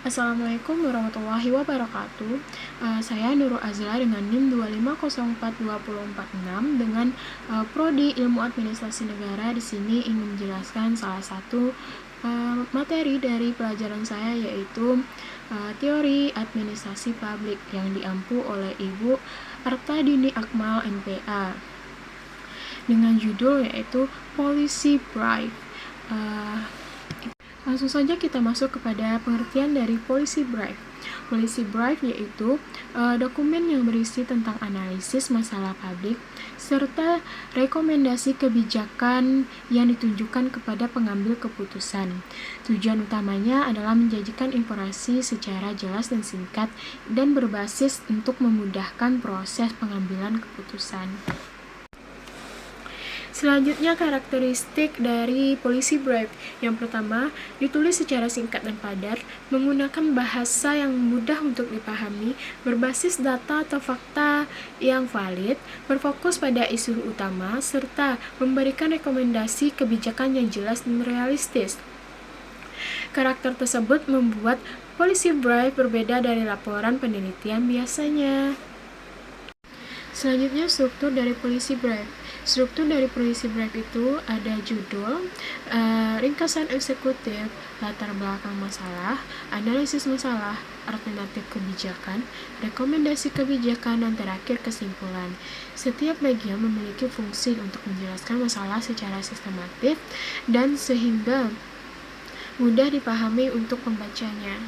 Assalamualaikum warahmatullahi wabarakatuh. Saya Nurul Azra dengan NIM 2504246 dengan Prodi Ilmu Administrasi Negara. Di sini ingin menjelaskan salah satu materi dari pelajaran saya, yaitu teori administrasi publik yang diampu oleh Ibu Arta Dini Akmal MPA dengan judul yaitu Policy Bribe. Langsung saja kita masuk kepada pengertian dari policy bribe. Policy bribe yaitu dokumen yang berisi tentang analisis masalah publik serta rekomendasi kebijakan yang ditunjukkan kepada pengambil keputusan. Tujuan utamanya adalah menjanjikan informasi secara jelas dan singkat dan berbasis untuk memudahkan proses pengambilan keputusan. Selanjutnya, karakteristik dari policy bribe. Yang pertama, ditulis secara singkat dan padat, menggunakan bahasa yang mudah untuk dipahami, berbasis data atau fakta yang valid, berfokus pada isu utama, serta memberikan rekomendasi kebijakan yang jelas dan realistis. Karakter tersebut membuat policy bribe berbeda dari laporan penelitian biasanya. Selanjutnya, struktur dari policy bribe. Struktur dari policy bribe itu ada judul, ringkasan eksekutif, latar belakang masalah, analisis masalah, alternatif kebijakan, rekomendasi kebijakan, dan terakhir kesimpulan. Setiap bagian memiliki fungsi untuk menjelaskan masalah secara sistematis dan sehingga mudah dipahami untuk pembacanya.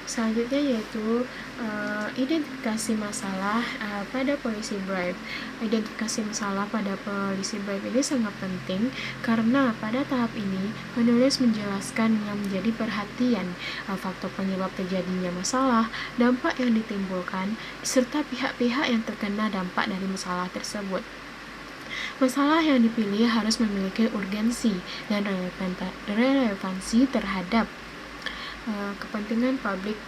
Selanjutnya yaitu identifikasi masalah pada policy bribe. Identifikasi masalah pada policy bribe ini sangat penting karena pada tahap ini penulis menjelaskan yang menjadi perhatian, faktor penyebab terjadinya masalah, dampak yang ditimbulkan, serta pihak-pihak yang terkena dampak dari masalah tersebut. Masalah yang dipilih harus memiliki urgensi dan relevansi terhadap kepentingan publik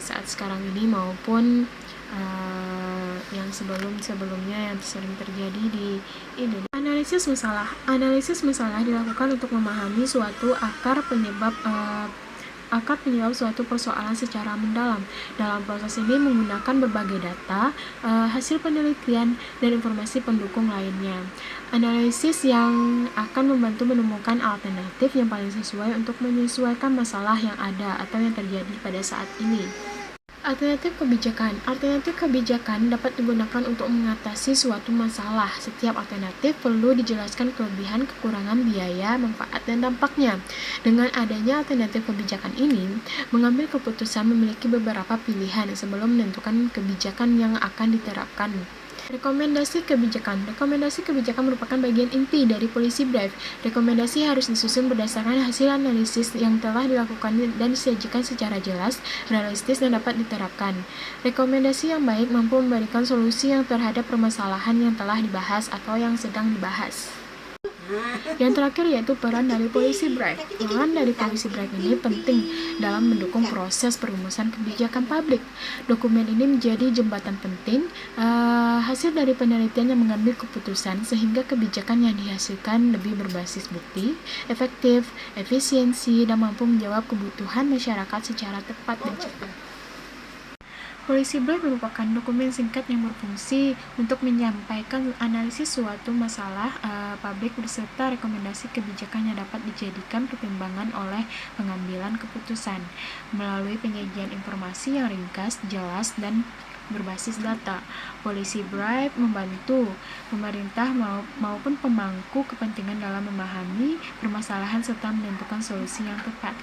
saat sekarang ini maupun yang sebelumnya yang sering terjadi di Indonesia. Analisis masalah dilakukan untuk memahami suatu akar penyebab suatu persoalan secara mendalam. Dalam proses ini menggunakan berbagai data, hasil penelitian, dan informasi pendukung lainnya. Analisis yang akan membantu menemukan alternatif yang paling sesuai untuk menyesuaikan masalah yang ada atau yang terjadi pada saat ini. Alternatif kebijakan dapat digunakan untuk mengatasi suatu masalah. Setiap alternatif perlu dijelaskan kelebihan, kekurangan, biaya, manfaat, dan dampaknya. Dengan adanya alternatif kebijakan ini, mengambil keputusan memiliki beberapa pilihan sebelum menentukan kebijakan yang akan diterapkan. Rekomendasi kebijakan merupakan bagian inti dari policy bribe. Rekomendasi harus disusun berdasarkan hasil analisis yang telah dilakukan dan disajikan secara jelas, realistis, dan dapat diterapkan. Rekomendasi yang baik mampu memberikan solusi yang terhadap permasalahan yang telah dibahas atau yang sedang dibahas. Yang terakhir yaitu peran dari policy bribe. Peran dari policy bribe ini penting dalam mendukung proses perumusan kebijakan publik. Dokumen ini menjadi jembatan penting hasil dari penelitian yang mengambil keputusan sehingga kebijakan yang dihasilkan lebih berbasis bukti, efektif, efisiensi, dan mampu menjawab kebutuhan masyarakat secara tepat dan cepat. Policy bribe merupakan dokumen singkat yang berfungsi untuk menyampaikan analisis suatu masalah publik beserta rekomendasi kebijakan yang dapat dijadikan pertimbangan oleh pengambilan keputusan melalui penyajian informasi yang ringkas, jelas, dan berbasis data. Policy bribe membantu pemerintah maupun pemangku kepentingan dalam memahami permasalahan serta menentukan solusi yang tepat.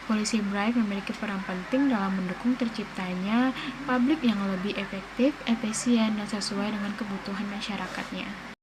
Policy bribe memiliki peran penting dalam mendukung terciptanya publik yang lebih efektif, efisien, dan sesuai dengan kebutuhan masyarakatnya.